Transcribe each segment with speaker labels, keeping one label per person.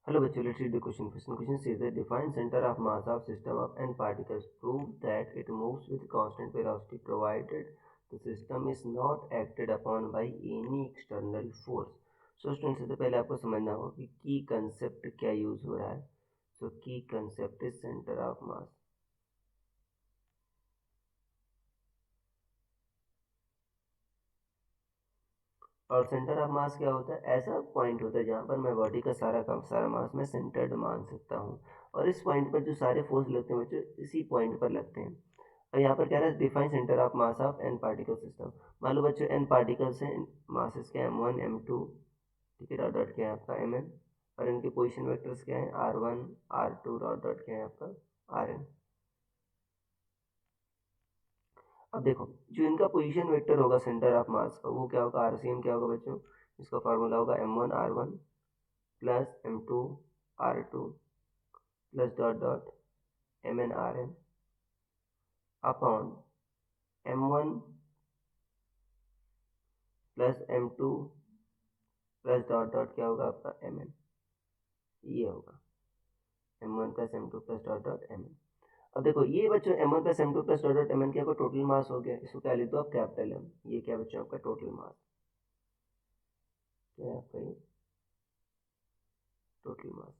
Speaker 1: Hello bachcho, let's read the question. Question says that define center of mass of system of n particles. Prove that it moves with constant velocity provided the system is not acted upon by any external force. So student सबसे पहले आपको समझना होगा कि की concept क्या use हो रहा है. सो की कंसेप्ट इज सेंटर ऑफ मास. और सेंटर ऑफ मास क्या होता है? ऐसा पॉइंट होता है जहाँ पर मैं बॉडी का सारा मास मैं सेंटर्ड मान सकता हूँ, और इस पॉइंट पर जो सारे फोर्स लगते हैं बच्चों इसी पॉइंट पर लगते हैं. और यहाँ पर कह रहा है define centre of mass of an particle system. मान लो बच्चों एन पार्टिकल्स हैं, मासेस क्या है m1 m2, ठीक है, डॉट डॉट क्या है आपका mn, और इनके पोजिशन वेक्टर्स क्या है r1 r2 डॉट डॉट क्या है आपका rn. अब देखो जो इनका पोजीशन वेक्टर होगा सेंटर ऑफ मास का वो क्या होगा, आरसीएम क्या होगा बच्चों, इसका फार्मूला होगा m1 r1 plus m2 r2 plus dot dot mn rn upon m1 plus m2 plus dot dot क्या होगा आपका mn. ये होगा m1 plus m2 plus dot dot mn. अब देखो ये बच्चों m1 plus m2 plus dot dot mn क्या होगा, टोटल मास हो गया. इसको क्या लिख दो आप, कैपिटल M. ये क्या बच्चों आपका टोटल मास, क्या है आपका ये टोटल मास.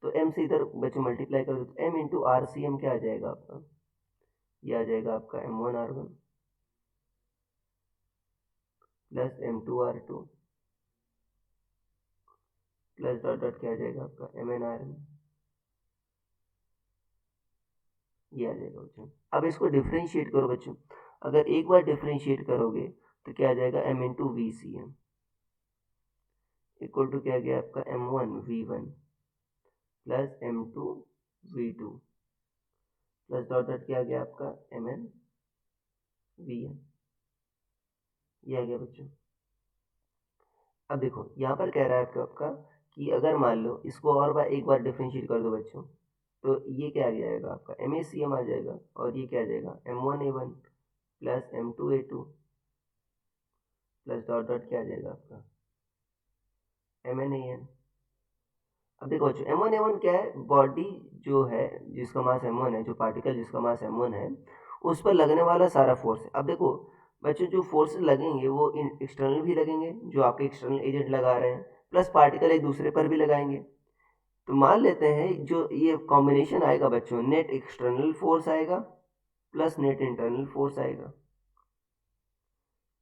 Speaker 1: तो m से इधर बच्चों मल्टीप्लाई कर दो तो m into R C M क्या आ जाएगा आपका, ये आ जाएगा आपका m1 r1 plus m2 r2 plus dot dot क्या आ जाएगा आपका mn rn. ये आ जाएगा बच्चों. अब इसको डिफ्रेंशिएट करो बच्चों. अगर एक बार डिफ्रेंशिएट करोगे तो क्या आ जाएगा m into V C M equal to क्या गया आपका m1 v1 plus m2 v2 plus dot dot क्या आ गया आपका mn vn. ये आ गया बच्चों. अब देखो यहाँ पर कह रहा है आपका कि अगर मान लो इसको और बार एक बार डिफ्रेंशिएट कर दो बच्चों तो ये क्या आ जाएगा आपका एम ए सी एम आ जाएगा, और ये क्या आ जाएगा m1 a1 plus m2 a2 plus dot dot क्या आ जाएगा आपका mn an. अब देखो बच्चों m1 क्या है, बॉडी जो है जिसका मास m1 है, जो पार्टिकल जिसका मास m1 है उस पर लगने वाला सारा फोर्स है. अब देखो बच्चों जो फोर्स लगेंगे वो एक्सटर्नल भी लगेंगे, जो आपके एक्सटर्नल एजेंट लगा रहे हैं, प्लस पार्टिकल एक दूसरे पर भी लगाएंगे. तो मान लेते हैं जो ये कॉम्बिनेशन आएगा बच्चों, नेट एक्सटर्नल फोर्स आएगा प्लस नेट इंटरनल फोर्स आएगा.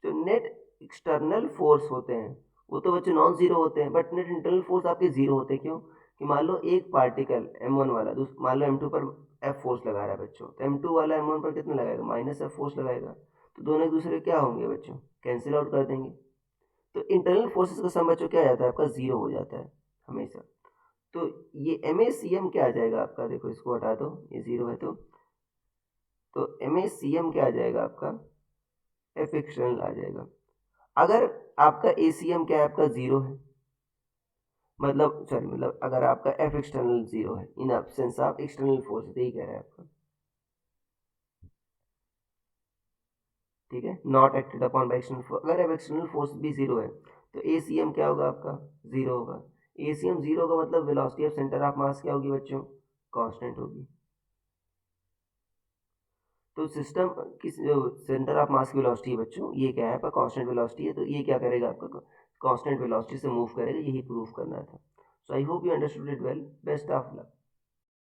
Speaker 1: जो नेट एक्सटर्नल फोर्स होते हैं वो तो बच्चों नॉन जीरो होते हैं, बट नेट इंटरनल फोर्स आपके जीरो होते हैं. क्यों कि मान लो एक पार्टिकल m1 वाला मान लो m2 पर f फोर्स लगा रहा है बच्चों, तो m2 वाला m1 पर कितना लगाएगा, माइनस f फोर्स लगाएगा. तो दोनों एक दूसरे क्या होंगे बच्चों, कैंसिल आउट कर देंगे. तो इंटरनल फोर्सेस का सम बच्चों क्या आ जाता है आपका, जीरो हो जाता है हमेशा. तो ये एम ए सी एम क्या आ जाएगा आपका, देखो इसको हटा दो, ये जीरो है तो एम ए सी एम क्या आ जाएगा आपका, एफ एक्सटर्नल आ जाएगा. अगर आपका ए सी एम क्या है आपका जीरो है, मतलब अगर आपका एफ एक्सटर्नल जीरो है in absence of external force, यही कह रहा है आपका, ठीक है, not acted upon by external force. अगर एफ एक्सटर्नल फोर्स भी जीरो है तो ए सी एम क्या होगा आपका, जीरो होगा. ए सी एम जीरो होगा मतलब वेलोसिटी ऑफ सेंटर ऑफ मास क्या होगी बच्चों, कांस्टेंट होगी. तो सिस्टम की जो सेंटर ऑफ मास की वेलोसिटी है बच्चों, ये क्या है आपका कांस्टेंट वेलोसिटी है. तो ये क्या करेगा आपका कांस्टेंट वेलोसिटी से मूव करेगा, यही प्रूफ करना था. So I hope you understood it well. Best of luck.